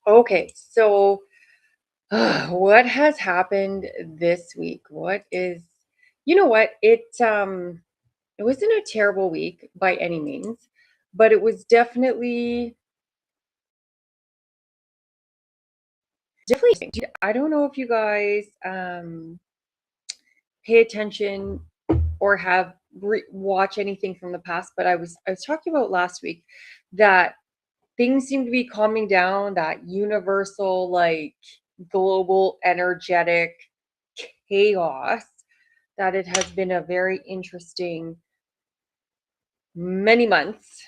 Okay, so what has happened this week? You know what? It wasn't a terrible week by any means, but it was definitely. I don't know if you guys pay attention or have watch anything from the past, but I was talking about last week that things seem to be calming down, that universal, like, global energetic chaos, that it has been a very interesting many months.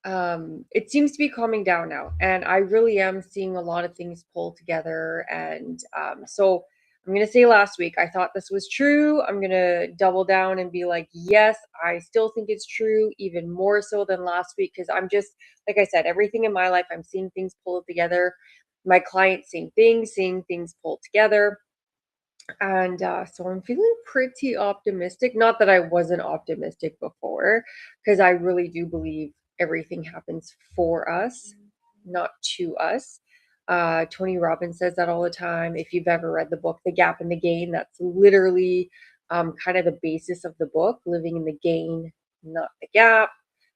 It seems to be calming down now, and I really am seeing a lot of things pull together. And so I'm going to say last week, I thought this was true. I'm going to double down and be like, yes, I still think it's true, even more so than last week, because I'm just, like I said, everything in my life, I'm seeing things pull together. My clients, same thing, seeing things pull together. And so I'm feeling pretty optimistic. Not that I wasn't optimistic before, because I really do believe everything happens for us, not to us. Tony Robbins says that all the time. If you've ever read the book, The Gap and the Gain, that's literally kind of the basis of the book, living in the gain, not the gap.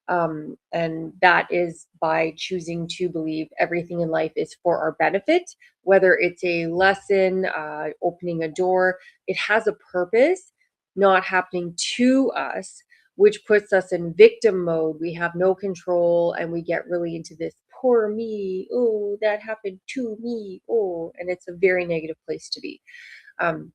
And that is by choosing to believe everything in life is for our benefit, whether it's a lesson, opening a door, it has a purpose, not happening to us, which puts us in victim mode. We have no control and we get really into this poor me. Oh, that happened to me. Oh, and it's a very negative place to be. Um,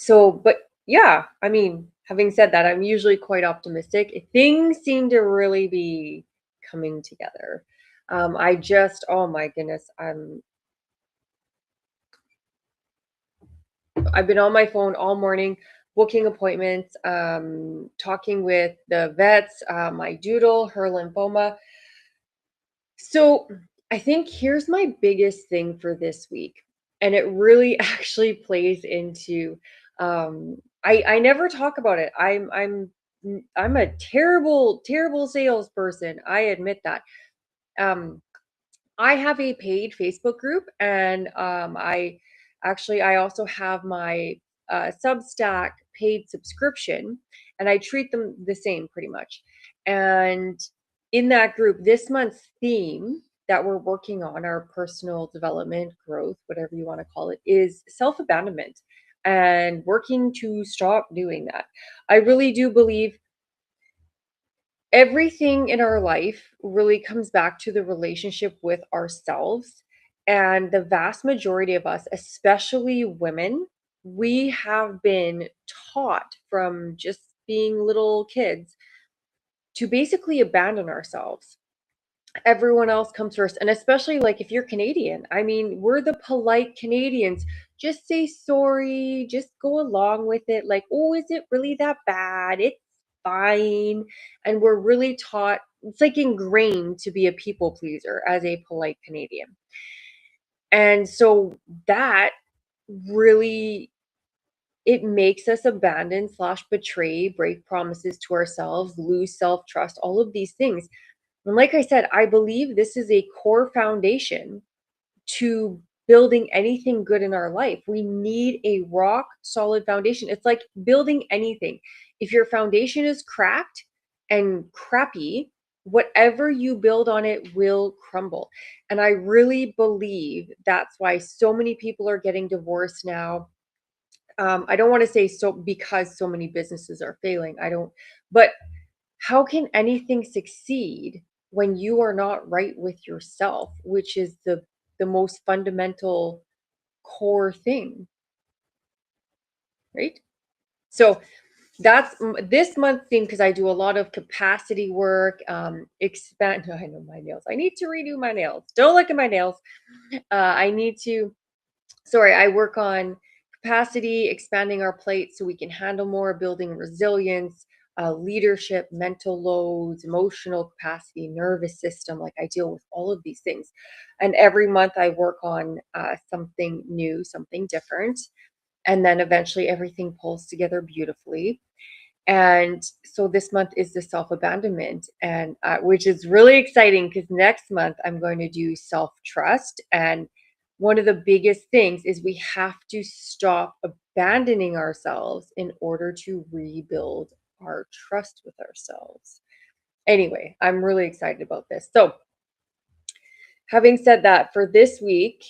but yeah, I mean, having said that, I'm usually quite optimistic. Things seem to really be coming together. Oh my goodness, I've been on my phone all morning, booking appointments, talking with the vets, my doodle, her lymphoma. So I think here's my biggest thing for this week, and it really actually plays into I never talk about it. I'm a terrible salesperson. I admit that. Um I have a paid Facebook group, and I also have my Substack paid subscription, and I treat them the same pretty much. And in that group, this month's theme that we're working on, our personal development, growth, whatever you want to call it, is self abandonment and working to stop doing that. I really do believe everything in our life really comes back to the relationship with ourselves. And the vast majority of us, especially women, we have been taught from just being little kids to basically abandon ourselves. Everyone else comes first. And especially like if you're Canadian, I mean, we're the polite Canadians. Just say sorry, just go along with it. Like, oh, is it really that bad? It's fine. And we're really taught, it's like ingrained to be a people pleaser as a polite Canadian. And so that really, it makes us abandon slash betray, break promises to ourselves, lose self-trust, all of these things. And like I said, I believe this is a core foundation to building anything good in our life. We need a rock solid foundation. It's like building anything. If your foundation is cracked and crappy, whatever you build on it will crumble. And I really believe that's why so many people are getting divorced now. I don't want to say so because so many businesses are failing. I don't, but how can anything succeed when you are not right with yourself, which is the most fundamental core thing, right? So that's this month theme, because I do a lot of capacity work, expand. I know my nails. I need to redo my nails. Don't look at my nails. I need to. Sorry, I work on capacity, expanding our plate so we can handle more, building resilience, leadership, mental loads, emotional capacity, nervous system. Like I deal with all of these things. And every month I work on something new, something different. And then eventually everything pulls together beautifully. And so this month is the self-abandonment, and which is really exciting because next month I'm going to do self-trust. And one of the biggest things is we have to stop abandoning ourselves in order to rebuild our trust with ourselves. Anyway, I'm really excited about this. So, having said that, for this week,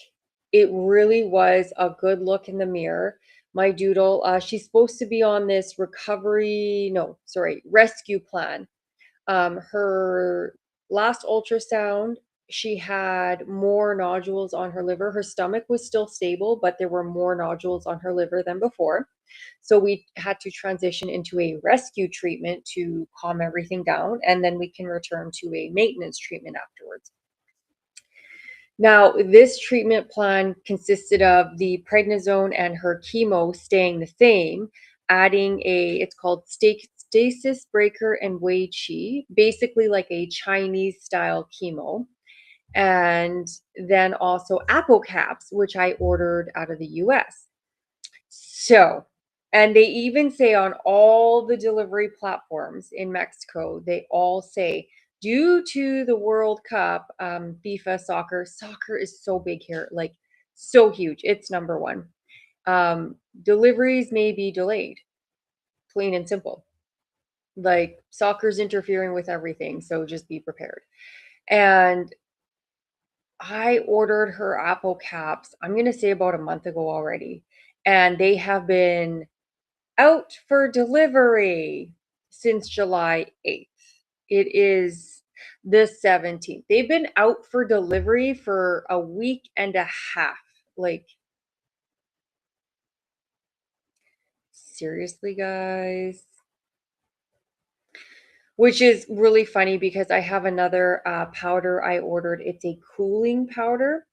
it really was a good look in the mirror. My doodle, she's supposed to be on this rescue plan. Her last ultrasound, she had more nodules on her liver. Her stomach was still stable, but there were more nodules on her liver than before. So we had to transition into a rescue treatment to calm everything down, and then we can return to a maintenance treatment afterwards. Now, this treatment plan consisted of the prednisone and her chemo staying the same, adding it's called stasis breaker and Wei Qi, basically like a Chinese style chemo. And then also Apple caps, which I ordered out of the US. So, and they even say on all the delivery platforms in Mexico, they all say, due to the World Cup, FIFA soccer is so big here, like so huge. It's number one. Deliveries may be delayed, plain and simple. Like soccer's interfering with everything, so just be prepared. And I ordered her Apple caps, I'm going to say about a month ago already, and they have been out for delivery since July 8th. It is the 17th. They've been out for delivery for a week and a half. Like, seriously, guys? Which is really funny because I have another powder I ordered. It's a cooling powder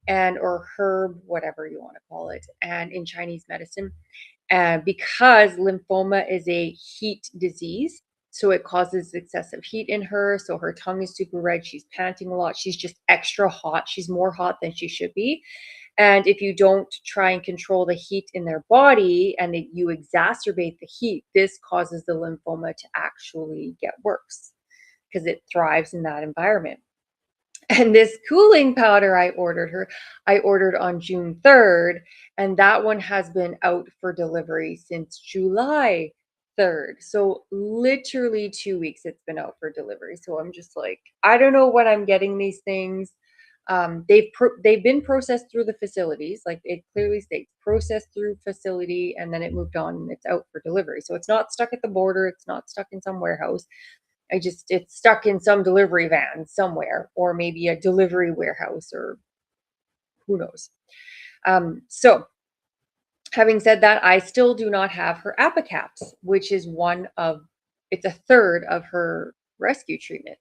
and or herb, whatever you want to call it, and in Chinese medicine. And because lymphoma is a heat disease, so it causes excessive heat in her. So her tongue is super red. She's panting a lot. She's just extra hot. She's more hot than she should be. And if you don't try and control the heat in their body and you exacerbate the heat, this causes the lymphoma to actually get worse because it thrives in that environment. And this cooling powder I ordered on June 3rd, and that one has been out for delivery since July 3rd. So literally 2 weeks it's been out for delivery. So I'm just like, I don't know when I'm getting these things. They've been processed through the facilities, like it clearly states processed through facility, and then it moved on and it's out for delivery. So it's not stuck at the border, it's not stuck in some warehouse. It's stuck in some delivery van somewhere, or maybe a delivery warehouse, or who knows. So having said that, I still do not have her apicaps, which is it's a third of her rescue treatment.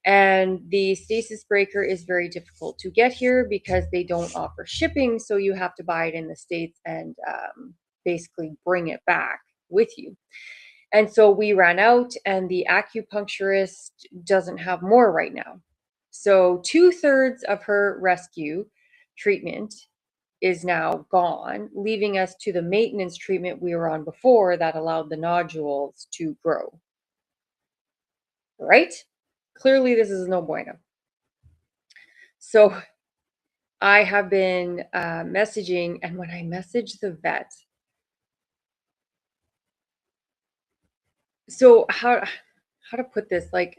And the stasis breaker is very difficult to get here because they don't offer shipping. So you have to buy it in the States and basically bring it back with you. And so we ran out, and the acupuncturist doesn't have more right now. So 2/3 of her rescue treatment is now gone, leaving us to the maintenance treatment we were on before that allowed the nodules to grow. Right? Clearly, this is no bueno. So I have been messaging, and when I message the vet, so how to put this, like,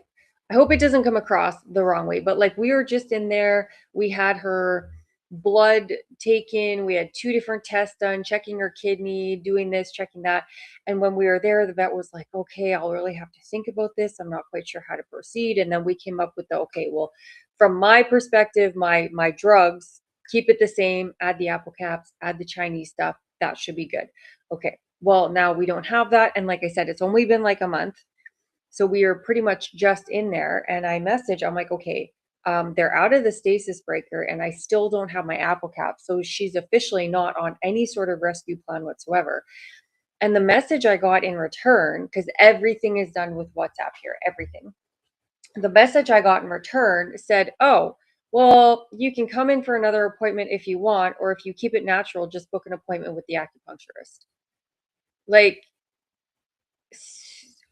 I hope it doesn't come across the wrong way, but like we were just in there, we had her blood taken, we had two different tests done, checking her kidney, doing this, checking that. And when we were there, the vet was like, okay, I'll really have to think about this, I'm not quite sure how to proceed. And then we came up with the, okay, well, from my perspective, my drugs, keep it the same, add the apple caps, add the Chinese stuff, that should be good. Okay, well, now we don't have that. And like I said, it's only been like a month. So we are pretty much just in there. And I'm like, okay, they're out of the stasis breaker and I still don't have my apple cap. So she's officially not on any sort of rescue plan whatsoever. And the message I got in return, because everything is done with WhatsApp here, everything. The message I got in return said, oh, well, you can come in for another appointment if you want, or if you keep it natural, just book an appointment with the acupuncturist. Like,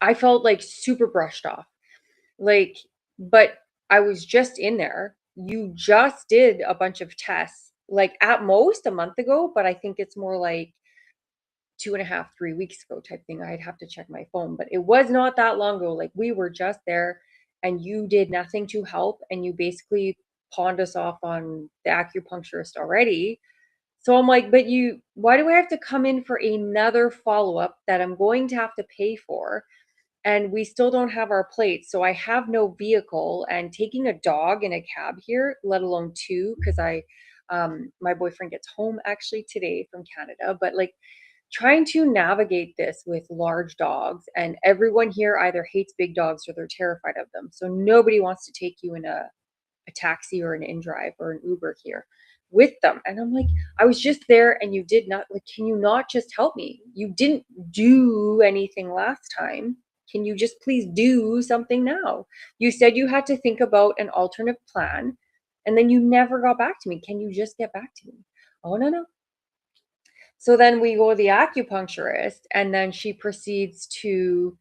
I felt like super brushed off. Like, but I was just in there. You just did a bunch of tests, like at most a month ago, but I think it's more like 2.5, 3 weeks ago type thing. I'd have to check my phone, but it was not that long ago. Like we were just there and you did nothing to help and you basically pawned us off on the acupuncturist already. So I'm like, but why do I have to come in for another follow-up that I'm going to have to pay for? And we still don't have our plates. So I have no vehicle and taking a dog in a cab here, let alone two, because my boyfriend gets home actually today from Canada, but like trying to navigate this with large dogs and everyone here either hates big dogs or they're terrified of them. So nobody wants to take you in a taxi or an in-drive or an Uber here with them. And I'm like, I was just there and you did not like, can you not just help me? You didn't do anything last time. Can you just please do something now? You said you had to think about an alternate plan and then you never got back to me. Can you just get back to me? Oh, no, no. So then we go to the acupuncturist, and then she proceeds to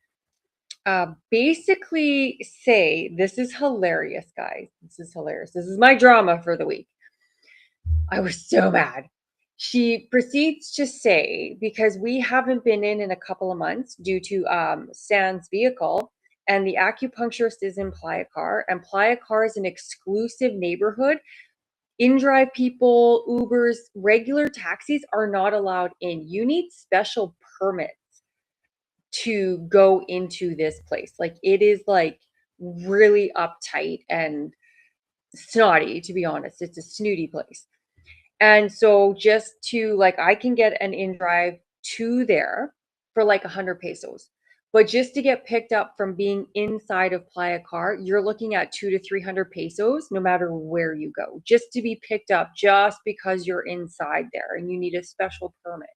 basically say, this is hilarious, guys. This is hilarious. This is my drama for the week. I was so mad. She proceeds to say, because we haven't been in a couple of months due to Sam's vehicle, and the acupuncturist is in Playa Car, and Playa Car is an exclusive neighborhood. In-drive people, Ubers, regular taxis are not allowed in. You need special permits to go into this place. Like it is like really uptight and snotty, to be honest. It's a snooty place. And so just to like, I can get an in-drive to there for like 100 pesos. But just to get picked up from being inside of Playa Car, you're looking at 200 to 300 pesos, no matter where you go, just to be picked up, just because you're inside there and you need a special permit.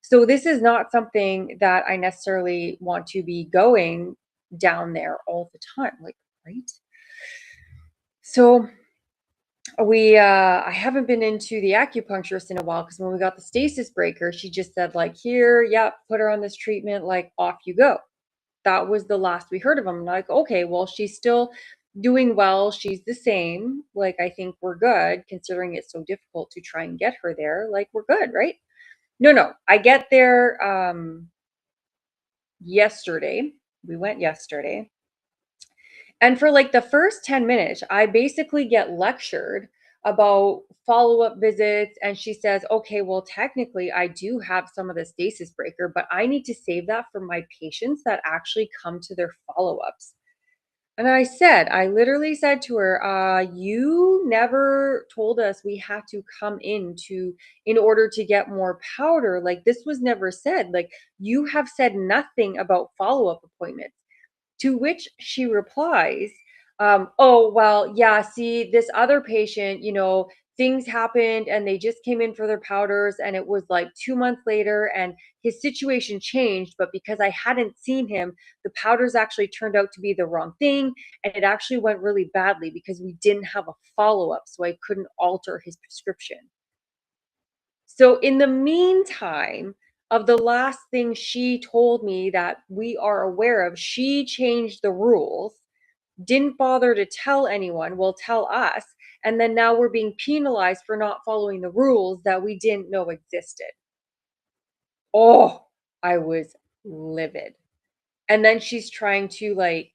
So this is not something that I necessarily want to be going down there all the time, like, right? So I haven't been into the acupuncturist in a while because when we got the stasis breaker, she just said like, here, yeah, put her on this treatment, like off you go. That was the last we heard of him. I'm like, okay, well, she's still doing well. She's the same. Like, I think we're good considering it's so difficult to try and get her there. Like, we're good, right? No, no. I get there yesterday. We went yesterday. And for like the first 10 minutes, I basically get lectured about follow-up visits. And she says, okay, well, technically, I do have some of the stasis breaker, but I need to save that for my patients that actually come to their follow-ups. And I literally said to her, you never told us we had to come in order to get more powder. Like this was never said. Like you have said nothing about follow-up appointments. To which she replies, oh, well, yeah, see, this other patient, things happened and they just came in for their powders and it was like 2 months later and his situation changed. But because I hadn't seen him, the powders actually turned out to be the wrong thing. And it actually went really badly because we didn't have a follow up. So I couldn't alter his prescription. So in the meantime, of the last thing she told me that we are aware of, she changed the rules, didn't bother to tell anyone, will tell us, and then now we're being penalized for not following the rules that we didn't know existed. Oh, I was livid. And then she's trying to like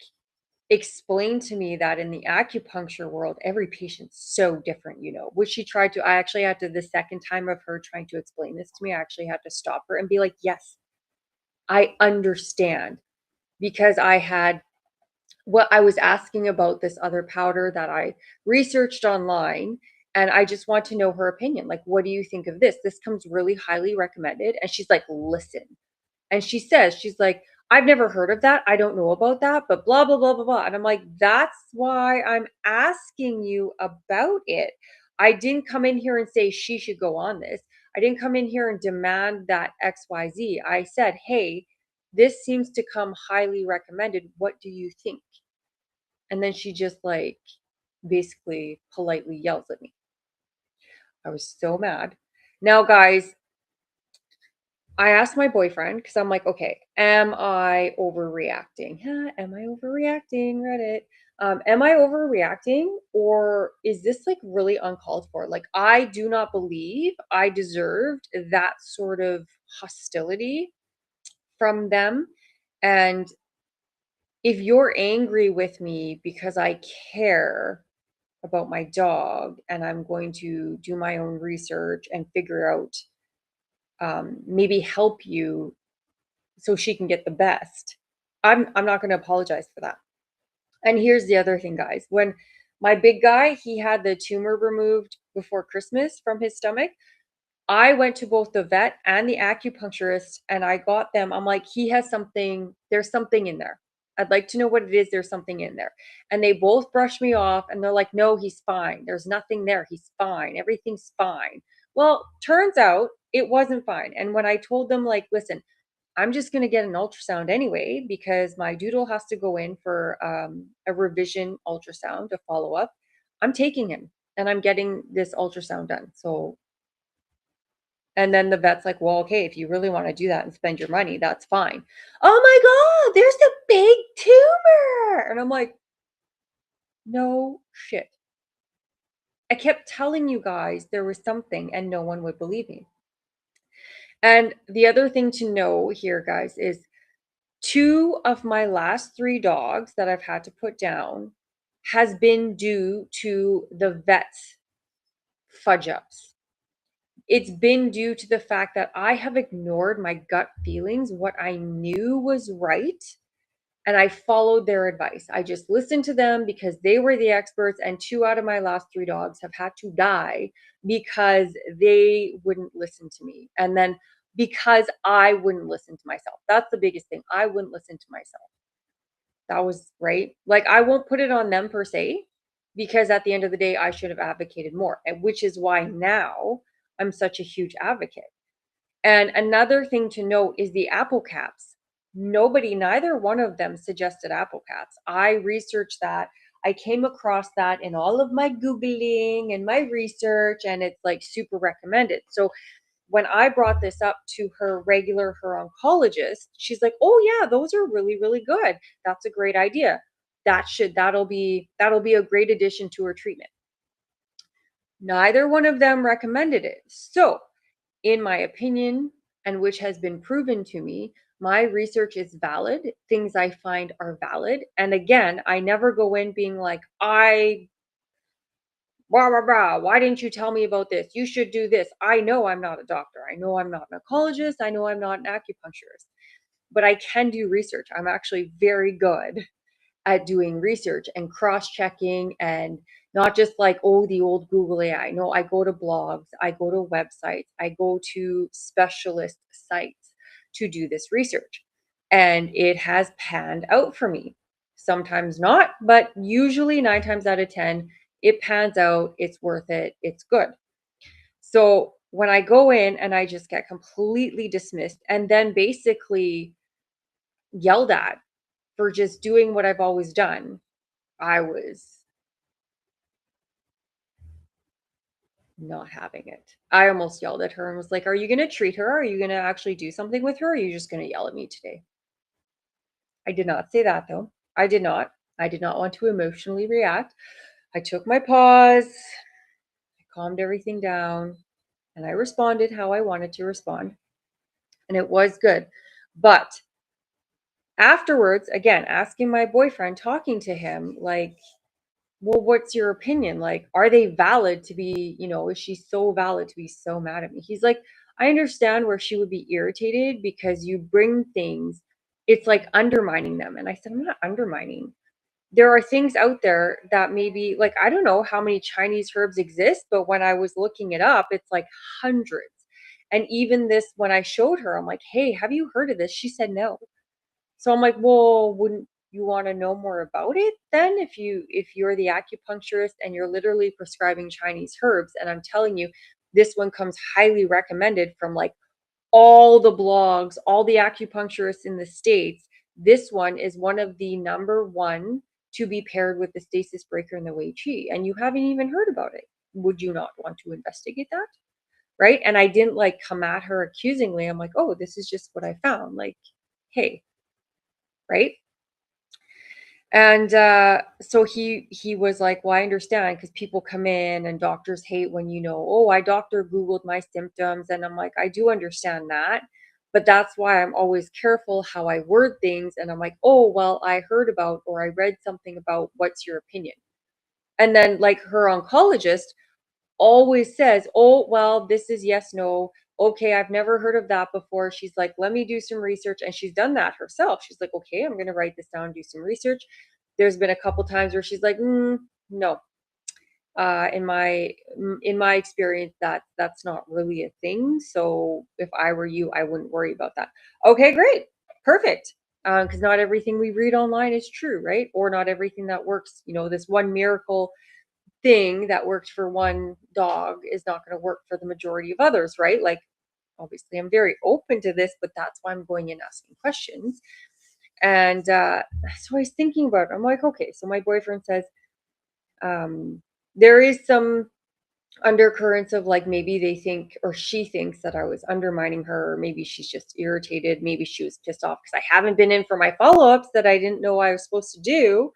explain to me that in the acupuncture world, every patient's so different, which she tried to. I actually had to, the second time of her trying to explain this to me, I actually had to stop her and be like, yes, I understand. Because I was asking about this other powder that I researched online, and I just want to know her opinion. Like, what do you think of this? This comes really highly recommended. And she's like, listen. And she's like, I've never heard of that. I don't know about that, but blah, blah, blah, blah, blah. And I'm like, that's why I'm asking you about it. I didn't come in here and say she should go on this. I didn't come in here and demand that XYZ. I said, hey, this seems to come highly recommended. What do you think? And then she just like basically politely yells at me. I was so mad. Now, guys, I asked my boyfriend because I'm like, okay, am I overreacting? Huh, am I overreacting? Reddit. Am I overreacting or is this like really uncalled for? Like, I do not believe I deserved that sort of hostility from them. And if you're angry with me because I care about my dog and I'm going to do my own research and figure out, maybe help you so she can get the best. I'm not going to apologize for that. And here's the other thing, guys. When my big guy, he had the tumor removed before Christmas from his stomach, I went to both the vet and the acupuncturist and I got them. I'm like, he has something, there's something in there. I'd like to know what it is. There's something in there. And they both brushed me off and they're like, no, he's fine. There's nothing there. He's fine. Everything's fine. Well, turns out it wasn't fine. And when I told them, like, listen, I'm just going to get an ultrasound anyway because my doodle has to go in for a revision ultrasound to follow up. I'm taking him and I'm getting this ultrasound done. So, and then the vet's like, well, okay, if you really want to do that and spend your money, that's fine. Oh my God, there's a big tumor. And I'm like, no shit. I kept telling you guys there was something and no one would believe me. And the other thing to know here, guys, is two of my last three dogs that I've had to put down has been due to the vet's fudge ups. It's been due to the fact that I have ignored my gut feelings, what I knew was right, and I followed their advice. I just listened to them because they were the experts, and two out of my last three dogs have had to die because they wouldn't listen to me. And then because I wouldn't listen to myself. That's the biggest thing. I wouldn't listen to myself. That was right. Like, I won't put it on them per se, because at the end of the day, I should have advocated more, and which is why now I'm such a huge advocate. And another thing to note is the apple caps. Neither one of them suggested apple caps. I researched that. I came across that in all of my Googling and my research, and it's like super recommended. So when I brought this up to her oncologist, she's like, "Oh yeah, those are really, really good. That's a great idea. That'll be a great addition to her treatment." Neither one of them recommended it. So, in my opinion, and which has been proven to me, my research is valid. Things I find are valid. And again, I never go in being like, I blah, blah, blah. Why didn't you tell me about this? You should do this. I know I'm not a doctor. I know I'm not an oncologist. I know I'm not an acupuncturist, but I can do research. I'm actually very good at doing research and cross checking, and not just like, oh, the old Google AI. No, I go to blogs, I go to websites, I go to specialist sites to do this research. And it has panned out for me. Sometimes not, but usually 9 times out of 10, it pans out, it's worth it, it's good. So when I go in and I just get completely dismissed and then basically yelled at for just doing what I've always done, I was not having it. I almost yelled at her and was like, "Are you going to treat her? Are you going to actually do something with her? Or are you just going to yell at me today?" I did not say that though. I did not. I did not want to emotionally react. I took my pause, I calmed everything down, and I responded how I wanted to respond. And it was good. But afterwards, again, asking my boyfriend, talking to him, like, well, what's your opinion? Like, are they valid to be, is she so valid to be so mad at me? He's like, I understand where she would be irritated because you bring things, it's like undermining them. And I said, I'm not undermining. There are things out there that maybe, like, I don't know how many Chinese herbs exist, but when I was looking it up, it's like hundreds. And even this, when I showed her, I'm like, hey, have you heard of this? She said no. So I'm like, well, wouldn't you want to know more about it then if you're the acupuncturist and you're literally prescribing Chinese herbs, and I'm telling you this one comes highly recommended from like all the blogs, all the acupuncturists in the States. This one is one of the number one to be paired with the stasis breaker and the Wei Chi, and you haven't even heard about it. Would you not want to investigate that? right? And I didn't like come at her accusingly. I'm like, oh, this is just what I found. Like, hey, right? And so he was like, well, I understand because people come in and doctors hate when oh, I doctor Googled my symptoms. And I'm like, I do understand that. But that's why I'm always careful how I word things. And I'm like, oh, well, I heard about or I read something about, what's your opinion? And then like her oncologist always says, "Oh, well, this is yes, no. Okay, I've never heard of that before." She's like, "Let me do some research." And she's done that herself. She's like, "Okay, I'm going to write this down, do some research." There's been a couple times where she's like, no. In my experience, that's not really a thing. So if I were you, I wouldn't worry about that. Okay, great. Perfect. Because not everything we read online is true, right? Or not everything that works, this one miracle thing that worked for one dog is not going to work for the majority of others, right? Like, obviously, I'm very open to this, but that's why I'm going in asking questions. And so I was thinking about it. I'm like, okay, so my boyfriend says there is some undercurrents of like maybe they think or she thinks that I was undermining her, or maybe she's just irritated. Maybe she was pissed off because I haven't been in for my follow ups that I didn't know I was supposed to do.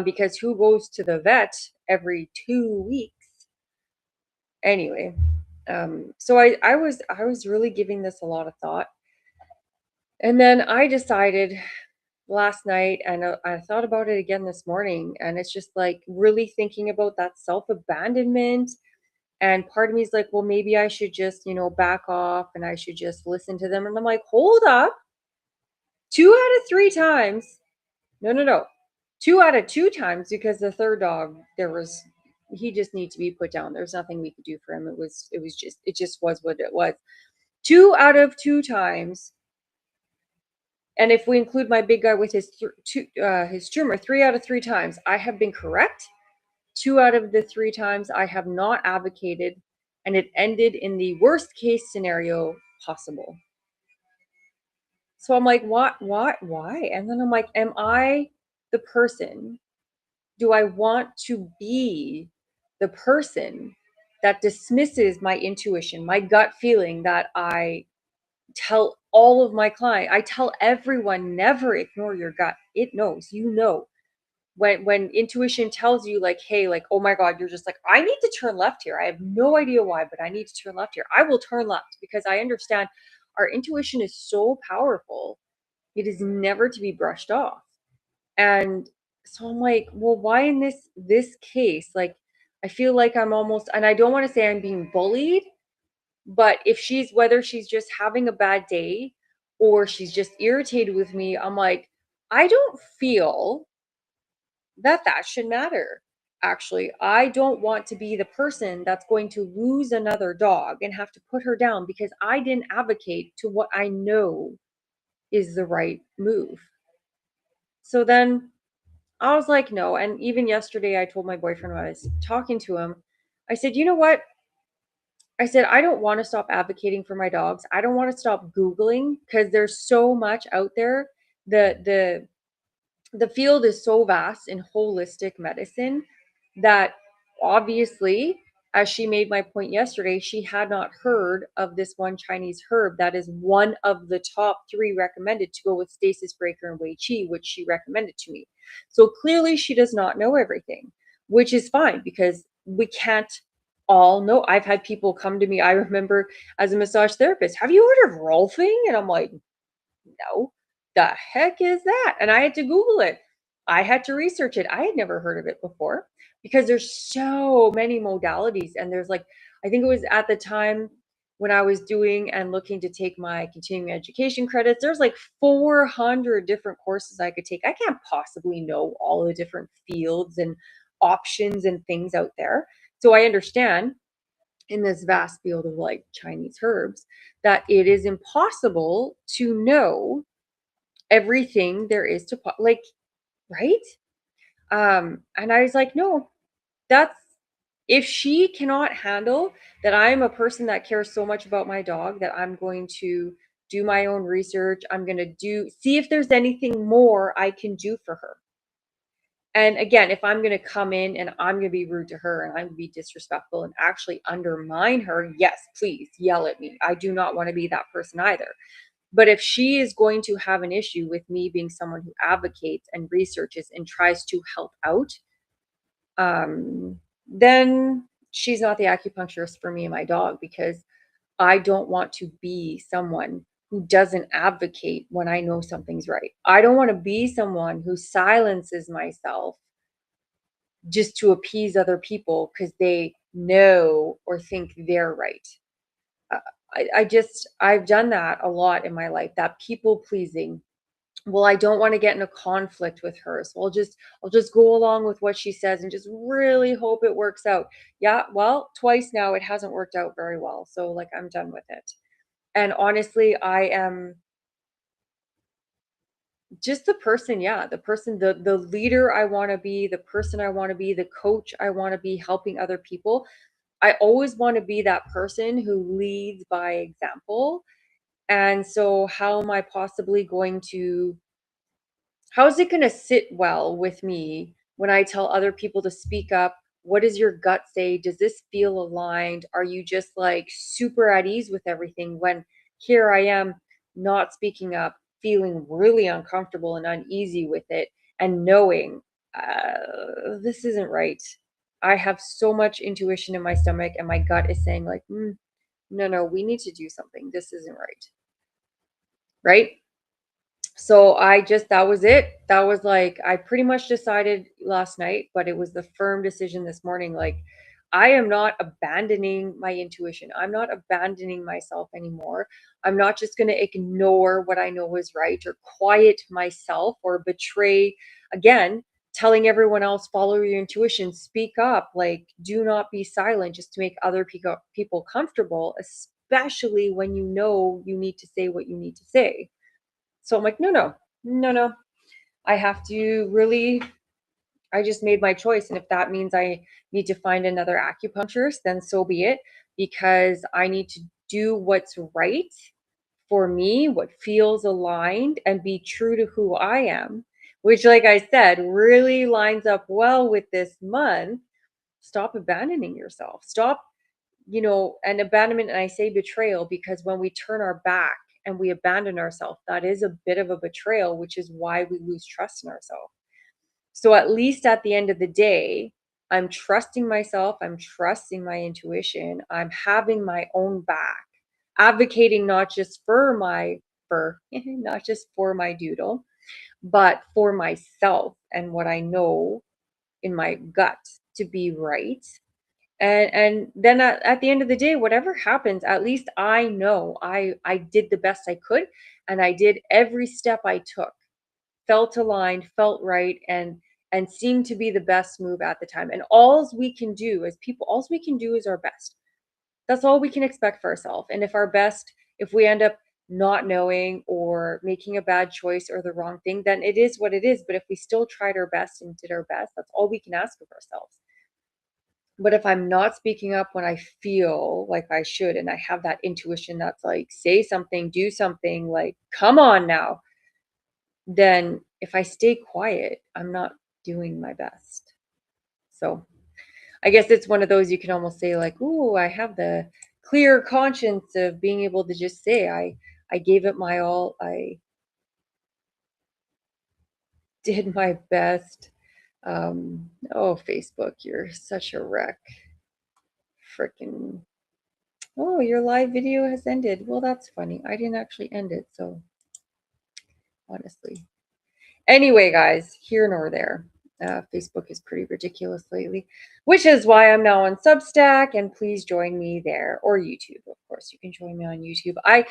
Because who goes to the vet every 2 weeks? Anyway, so I was really giving this a lot of thought, and then I decided last night, and I thought about it again this morning, and it's just like really thinking about that self abandonment. And part of me is like, well, maybe I should just back off, and I should just listen to them. And I'm like, hold up, 2 out of 3 times, no, 2 out of 2 times, because the third dog, he just needs to be put down. There's nothing we could do for him. It just was what it was. 2 out of 2 times, and if we include my big guy with his tumor, 3 out of 3 times I have been correct. 2 out of the 3 times I have not advocated, and it ended in the worst case scenario possible. So I'm like, what, why? And then I'm like, am I the person? Do I want to be the person that dismisses my intuition, my gut feeling that I tell all of my clients? I tell everyone, never ignore your gut. It knows, when intuition tells you like, hey, like, oh my God, you're just like, I need to turn left here. I have no idea why, but I need to turn left here. I will turn left because I understand our intuition is so powerful. It is never to be brushed off. And so I'm like, well, why in this case? Like, I feel like I'm almost, and I don't want to say I'm being bullied, but if whether she's just having a bad day or she's just irritated with me, I'm like, I don't feel that should matter. Actually, I don't want to be the person that's going to lose another dog and have to put her down because I didn't advocate to what I know is the right move. So then I was like, no. And even yesterday, I told my boyfriend when I was talking to him, I said, you know what? I said, I don't want to stop advocating for my dogs. I don't want to stop Googling because there's so much out there. The field is so vast in holistic medicine that obviously, as she made my point yesterday, she had not heard of this one Chinese herb that is one of the top 3 recommended to go with stasis breaker and Wei Qi, which she recommended to me. So clearly she does not know everything, which is fine because we can't all know. I've had people come to me, I remember, as a massage therapist, have you heard of rolfing? And I'm like, no, the heck is that? And I had to Google it. I had to research it. I had never heard of it before because there's so many modalities. And there's like, I think it was at the time when I was doing and looking to take my continuing education credits, there's like 400 different courses I could take. I can't possibly know all the different fields and options and things out there. So I understand in this vast field of like Chinese herbs that it is impossible to know everything there is to like, right? And I was like, no, that's, if she cannot handle that, I'm a person that cares so much about my dog that I'm going to do my own research. I'm going to see if there's anything more I can do for her. And again, if I'm going to come in and I'm going to be rude to her and I'm going to be disrespectful and actually undermine her, yes, please yell at me. I do not want to be that person either. But if she is going to have an issue with me being someone who advocates and researches and tries to help out, then she's not the acupuncturist for me and my dog, because I don't want to be someone who doesn't advocate when I know something's right. I don't want to be someone who silences myself just to appease other people because they know or think they're right. Uh, I've done that a lot in my life, that people pleasing. Well, I don't want to get in a conflict with her, so I'll just go along with what she says and just really hope it works out. Yeah, well, twice now it hasn't worked out very well, so like I'm done with it. And honestly, I am just the person, yeah, the person, the leader I want to be, the person I want to be, the coach I want to be, helping other people. I always want to be that person who leads by example. And so how am I possibly going to how is it going to sit well with me when I tell other people to speak up? What does your gut say? Does this feel aligned? Are you just like super at ease with everything when here I am not speaking up, feeling really uncomfortable and uneasy with it, and knowing this isn't right? I have so much intuition in my stomach, and my gut is saying, like, no, no, we need to do something. This isn't right. Right. So that was it. That was like, I pretty much decided last night, but it was the firm decision this morning. Like, I am not abandoning my intuition. I'm not abandoning myself anymore. I'm not just going to ignore what I know is right or quiet myself or betray, again, telling everyone else, follow your intuition, speak up, like, do not be silent just to make other people comfortable, especially when you know you need to say what you need to say. So I'm like, no, no, no, no. I have to really, I just made my choice. And if that means I need to find another acupuncturist, then so be it, because I need to do what's right for me, what feels aligned, and be true to who I am, which, like I said, really lines up well with this month. Stop abandoning yourself. Stop, and abandonment, and I say betrayal because when we turn our back and we abandon ourselves, that is a bit of a betrayal, which is why we lose trust in ourselves. So at least at the end of the day, I'm trusting myself, I'm trusting my intuition, I'm having my own back, advocating not just for my for not just for my doodle, but for myself and what I know in my gut to be right. And then at the end of the day, whatever happens, at least I know I did the best I could, and I did every step I took, felt aligned, felt right, and seemed to be the best move at the time. And alls we can do as people, alls we can do is our best. That's all we can expect for ourselves. And if we end up not knowing or making a bad choice or the wrong thing, then it is what it is. But if we still tried our best and did our best, that's all we can ask of ourselves. But if I'm not speaking up when I feel like I should, and I have that intuition that's like, say something, do something, like, come on now, then if I stay quiet, I'm not doing my best. So I guess it's one of those you can almost say, like, ooh, I have the clear conscience of being able to just say, I gave it my all. I did my best. Oh, Facebook, you're such a wreck. Freaking. Oh, your live video has ended. Well, that's funny. I didn't actually end it, so honestly. Anyway, guys, here nor there. Facebook is pretty ridiculous lately, which is why I'm now on Substack, and please join me there, or YouTube. Of course, you can join me on YouTube. I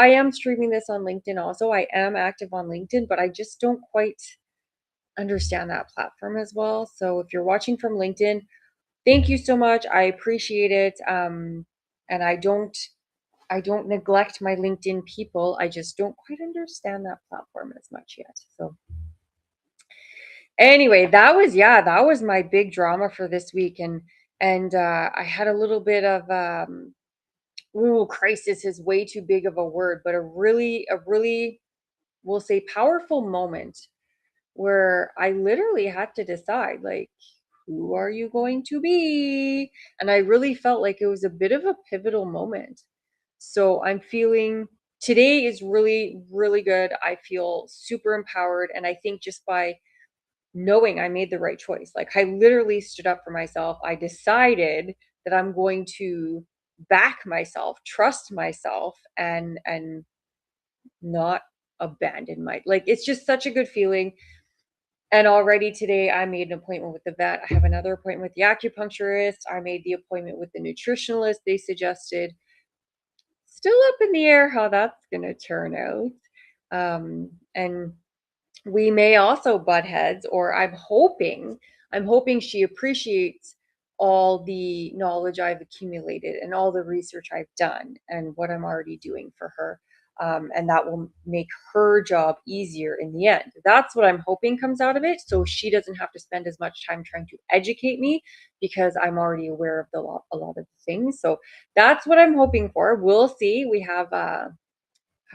am streaming this on LinkedIn also. I am active on LinkedIn, but I just don't quite understand that platform as well. So if you're watching from LinkedIn, thank you so much. I appreciate it. And I don't neglect my LinkedIn people. I just don't quite understand that platform as much yet. So anyway, that was my big drama for this week. And I had a little bit of crisis is way too big of a word, but a really, we'll say, powerful moment where I literally had to decide, like, who are you going to be? And I really felt like it was a bit of a pivotal moment. So I'm feeling today is really, really good. I feel super empowered. And I think just by knowing I made the right choice, like I literally stood up for myself. I decided that I'm going to back myself, trust myself, and not abandon my like it's just such a good feeling. And already today, I made an appointment with the vet. I have another appointment with the acupuncturist. I made the appointment with the nutritionalist they suggested. Still up in the air how that's going to turn out. And we may also butt heads, or I'm hoping she appreciates all the knowledge I've accumulated and all the research I've done and what I'm already doing for her. And that will make her job easier in the end. That's what I'm hoping comes out of it. So she doesn't have to spend as much time trying to educate me because I'm already aware of a lot of the things. So that's what I'm hoping for. We'll see. We have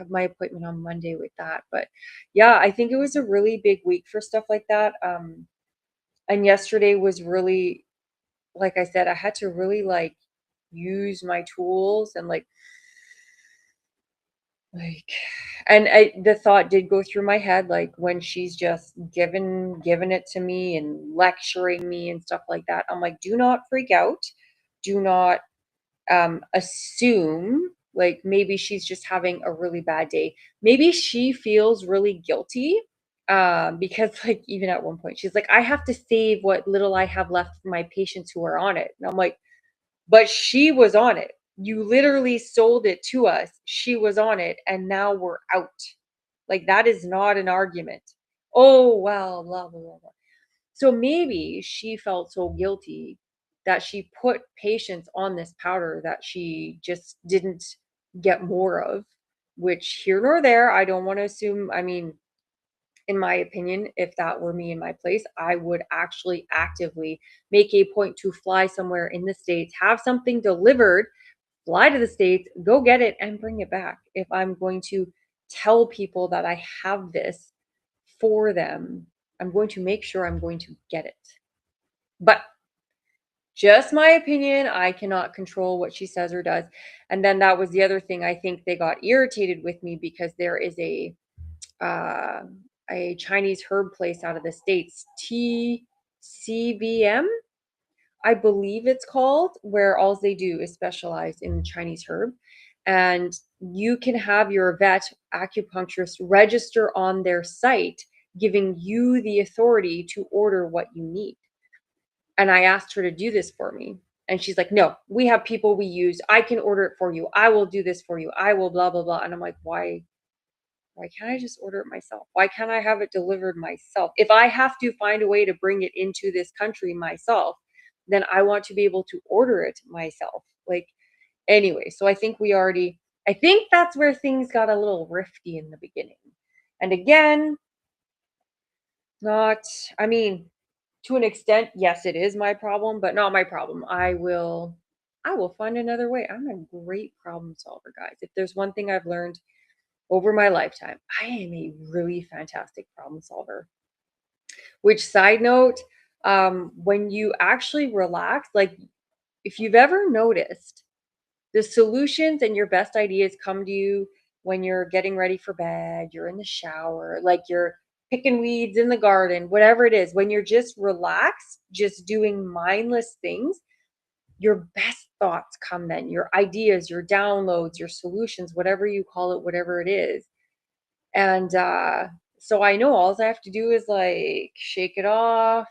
my appointment on Monday with that. But yeah, I think it was a really big week for stuff like that. And yesterday was really, like I said, I had to really like use my tools and like and the thought did go through my head, like when she's just given it to me and lecturing me and stuff like that. I'm like, do not freak out. Do not assume like maybe she's just having a really bad day. Maybe she feels really guilty because like even at one point she's like, I have to save what little I have left for my patients who are on it. And I'm like, but she was on it. You literally sold it to us. She was on it and now we're out. Like that is not an argument. Oh, well, blah, blah, blah, blah. So maybe she felt so guilty that she put patients on this powder that she just didn't get more of, which here nor there, I don't want to assume. I mean, in my opinion, if that were me in my place, I would actually actively make a point to fly somewhere in the States, have something delivered, fly to the States, go get it, and bring it back. If I'm going to tell people that I have this for them, I'm going to make sure I'm going to get it. But just my opinion, I cannot control what she says or does. And then that was the other thing. I think they got irritated with me because there is uh, a Chinese herb place out of the States, TCVM, I believe it's called, where all they do is specialize in Chinese herb. And you can have your vet acupuncturist register on their site, giving you the authority to order what you need. And I asked her to do this for me. And she's like, no, we have people we use. I can order it for you. I will do this for you. I will blah, blah, blah. And I'm like, why can't I just order it myself? Why can't I have it delivered myself? If I have to find a way to bring it into this country myself, then I want to be able to order it myself. Like, anyway, so I think that's where things got a little rifty in the beginning. And again, not, I mean, to an extent, yes, it is my problem, but not my problem. I will find another way. I'm a great problem solver, guys. If there's one thing I've learned over my lifetime, I am a really fantastic problem solver. Which side note, when you actually relax, like if you've ever noticed, the solutions and your best ideas come to you when you're getting ready for bed, you're in the shower, like you're picking weeds in the garden, whatever it is, when you're just relaxed, just doing mindless things, your best thoughts come then, your ideas, your downloads, your solutions, whatever you call it, whatever it is. And so I know all I have to do is like shake it off.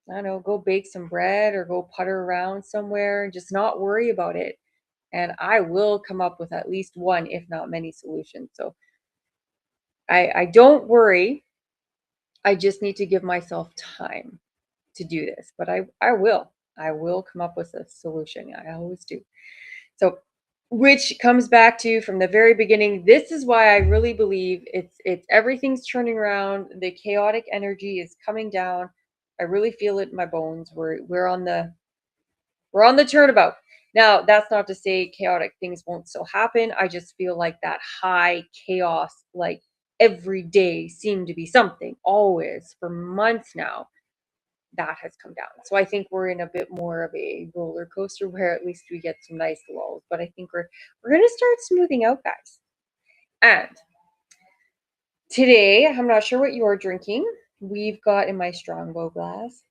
I don't know, go bake some bread or go putter around somewhere and just not worry about it. And I will come up with at least one, if not many solutions. So I don't worry. I just need to give myself time to do this. But I will. I will come up with a solution. I always do. So which comes back to from the very beginning, this is why I really believe it's everything's turning around. The chaotic energy is coming down. I really feel it in my bones. We're on the turnabout. Now, that's not to say chaotic things won't still happen. I just feel like that high chaos, like every day seemed to be something, always for months now. That has come down. So I think we're in a bit more of a roller coaster where at least we get some nice lulls. But I think we're gonna start smoothing out, guys. And today, I'm not sure what you're drinking. We've got in my Strongbow glass.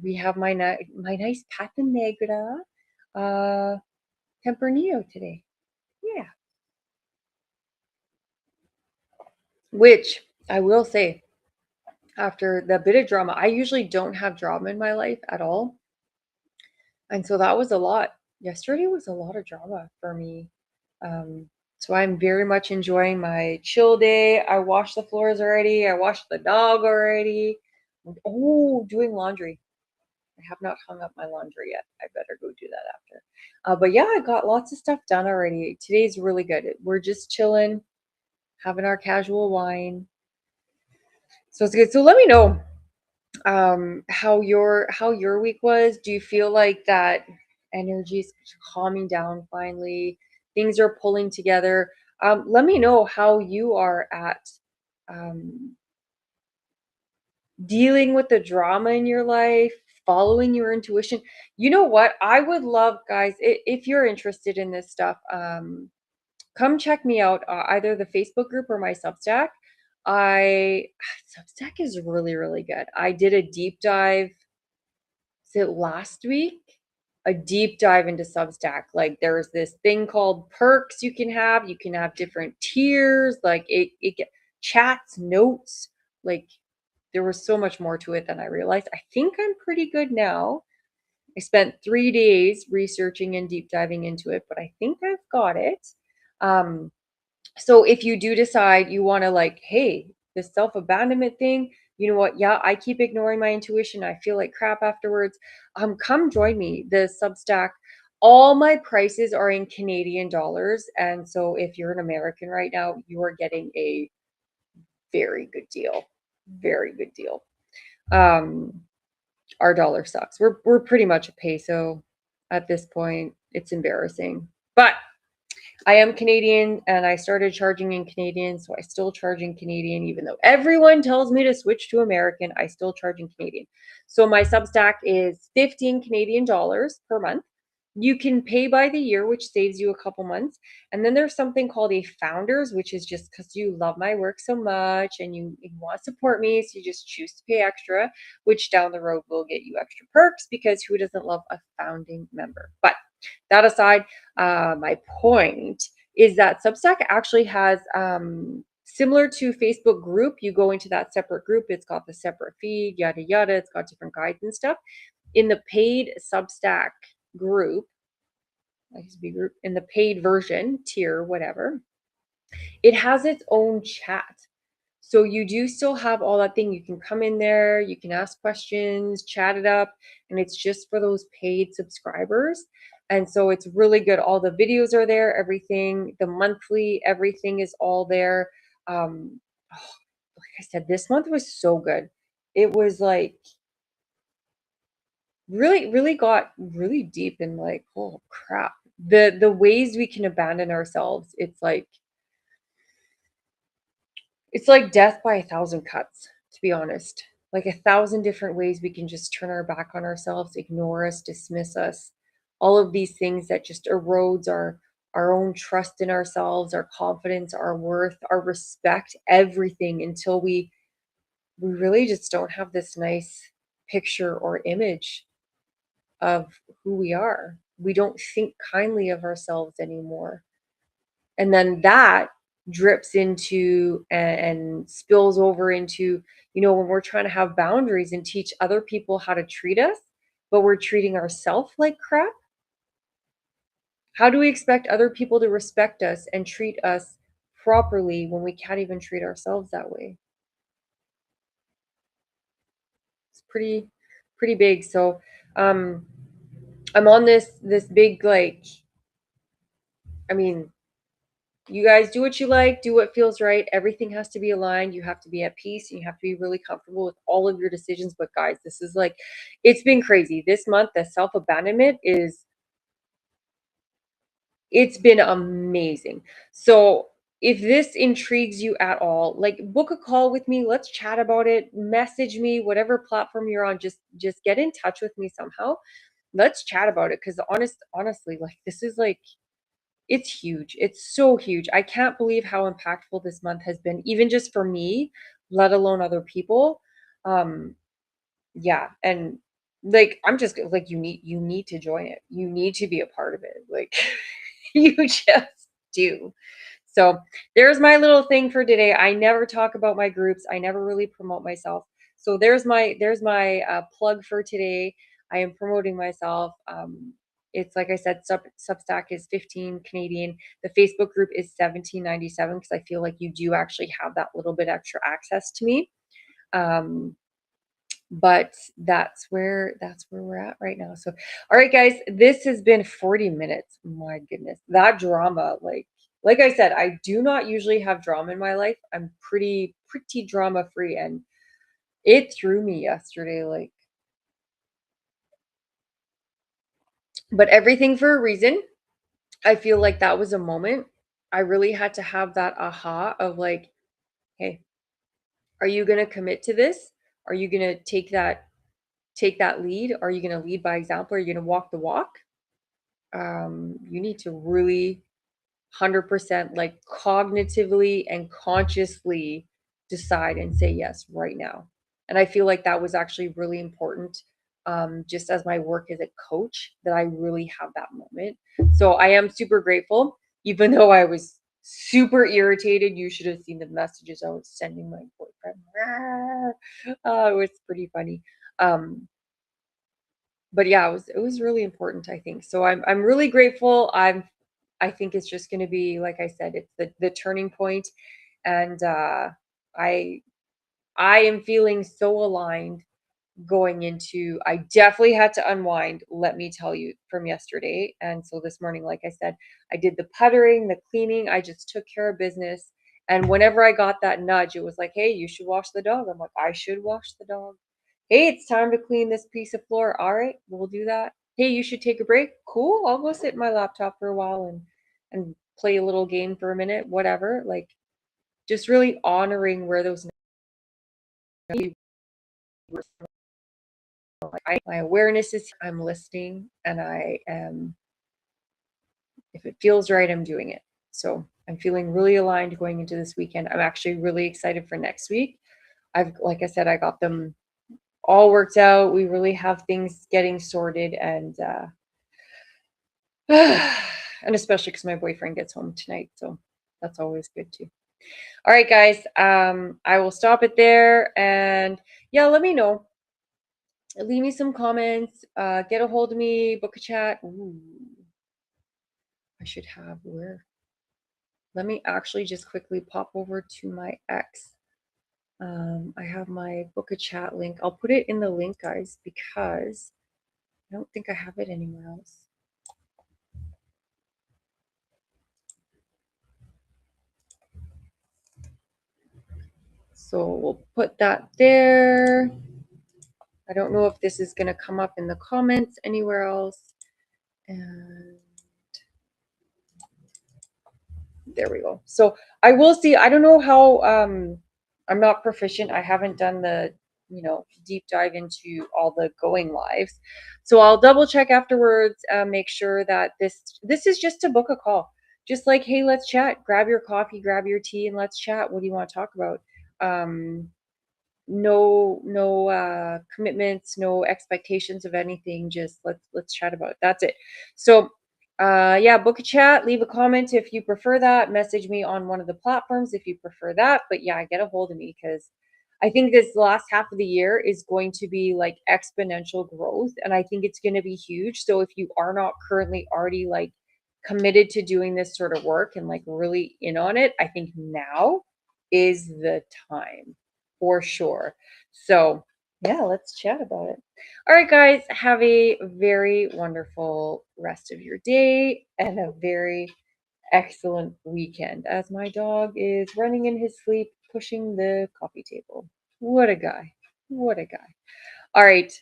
We have my nice Pata Negra uh Tempranillo today. Yeah. Which I will say, after the bit of drama, I usually don't have drama in my life at all. And so that was a lot. Yesterday was a lot of drama for me. So I'm very much enjoying my chill day. I washed the floors already. I washed the dog already. Oh, doing laundry. I have not hung up my laundry yet. I better go do that after. But yeah, I got lots of stuff done already. Today's really good. We're just chilling, having our casual wine. So it's good. So let me know how your week was. Do you feel like that energy is calming down finally? Things are pulling together. Let me know how you are at um, dealing with the drama in your life, following your intuition. You know what? I would love, guys, if you're interested in this stuff, come check me out, either the Facebook group or my Substack. I Substack is really, really good. I did a deep dive, is it last week? A deep dive into Substack. Like there's this thing called perks you can have. You can have different tiers, like chats, notes, like there was so much more to it than I realized. I think I'm pretty good now. I spent 3 days researching and deep diving into it, but I think I've got it. Um, so if you do decide you want to, like, hey, this self-abandonment thing, you know what? Yeah, I keep ignoring my intuition. I feel like crap afterwards. Come join me. The Substack, all my prices are in Canadian dollars. And so if you're an American right now, you are getting a very good deal. Very good deal. Um, our dollar sucks. We're pretty much a peso at this point. It's embarrassing. But I am Canadian and I started charging in Canadian, so I still charge in Canadian, even though everyone tells me to switch to American, I still charge in Canadian. So my Substack is 15 Canadian dollars per month. You can pay by the year, which saves you a couple months. And then there's something called a founders, which is just because you love my work so much and you want to support me. So you just choose to pay extra, which down the road will get you extra perks because who doesn't love a founding member? But that aside, my point is that Substack actually has, similar to Facebook group, you go into that separate group, it's got the separate feed, yada, yada, it's got different guides and stuff. In the paid Substack group, group, in the paid version, tier, whatever, it has its own chat. So you do still have all that thing. You can come in there, you can ask questions, chat it up, and it's just for those paid subscribers. And so it's really good. All the videos are there, everything, the monthly, everything is all there. Oh, like I said, this month was so good. It was like really, really got really deep in like, oh crap. The ways we can abandon ourselves, it's like death by a thousand cuts, to be honest. Like 1,000 different ways we can just turn our back on ourselves, ignore us, dismiss us. All of these things that just erodes our own trust in ourselves, our confidence, our worth, our respect, everything until we really just don't have this nice picture or image of who we are. We don't think kindly of ourselves anymore. And then that drips into and spills over into, when we're trying to have boundaries and teach other people how to treat us, but we're treating ourselves like crap. How do we expect other people to respect us and treat us properly when we can't even treat ourselves that way? It's pretty big. So um I'm on this big, like, I mean, you guys do what you like, do what feels right. Everything has to be aligned. You have to be at peace and you have to be really comfortable with all of your decisions. But guys, this is like, it's been crazy. This month, the self abandonment it's been amazing. So if this intrigues you at all, like book a call with me, let's chat about it, message me, whatever platform you're on, just get in touch with me somehow. Let's chat about it because honestly, like this is like it's huge. It's so huge. I can't believe how impactful this month has been, even just for me, let alone other people. Um, yeah, and like I'm just like you need to join it. You need to be a part of it. Like you just do. So there's my little thing for today. I never talk about my groups. I never really promote myself. So there's my plug for today. I am promoting myself. It's like I said, Substack is 15 Canadian. The Facebook group is 17.97 because I feel like you do actually have that little bit extra access to me. Um, but that's where we're at right now. So all right guys, this has been 40 minutes. My goodness, that drama, like I said, I do not usually have drama in my life. I'm pretty drama free, and it threw me yesterday, like, but everything for a reason. I feel like that was a moment I really had to have, that aha of like, hey, are you going to commit to this? Are you going to take that lead? Are you going to lead by example? Are you going to walk the walk? You need to really 100% like cognitively and consciously decide and say yes right now. And I feel like that was actually really important, just as my work as a coach, that I really have that moment. So I am super grateful, even though I was super irritated. You should have seen the messages I was sending my boyfriend. It was pretty funny. Um, but yeah, it was really important, I think. So I'm really grateful. I think it's just going to be, like I said, it's the turning point, and I I am feeling so aligned going into. I definitely had to unwind, let me tell you, from yesterday. And so this morning, like I said, I did the puttering, the cleaning. I just took care of business. And whenever I got that nudge, it was like, hey, you should wash the dog. I'm like, I should wash the dog. Hey, it's time to clean this piece of floor. All right, we'll do that. Hey, you should take a break. Cool. I'll go sit in my laptop for a while and play a little game for a minute, whatever. Like just really honoring where those my awareness is. I'm listening, and I am, if it feels right, I'm doing it. So I'm feeling really aligned going into this weekend. I'm actually really excited for next week. Like I said, I got them all worked out. We really have things getting sorted, and and especially because my boyfriend gets home tonight, so that's always good too. All right, guys. I will stop it there, and yeah, let me know. Leave me some comments. Get a hold of me. Book a chat. Ooh, I should have where. Let me actually just quickly pop over to my X. I have my book a chat link. I'll put it in the link, guys, because I don't think I have it anywhere else. So we'll put that there. I don't know if this is going to come up in the comments anywhere else. And there we go. So I will see. I don't know how, I'm not proficient. I haven't done the, deep dive into all the going lives. So I'll double check afterwards, make sure that this is just to book a call. Just like, hey, let's chat. Grab your coffee, grab your tea, and let's chat. What do you want to talk about? No commitments, no expectations of anything. Just let's chat about it. That's it. So yeah, book a chat, leave a comment if you prefer that. Message me on one of the platforms if you prefer that. But yeah, get a hold of me, because I think this last half of the year is going to be like exponential growth, and I think it's going to be huge. So if you are not currently already like committed to doing this sort of work and like really in on it, I think now is the time for sure. So yeah, let's chat about it. All right, guys, have a very wonderful rest of your day and a very excellent weekend, as my dog is running in his sleep, pushing the coffee table. What a guy. What a guy. All right.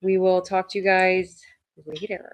We will talk to you guys later.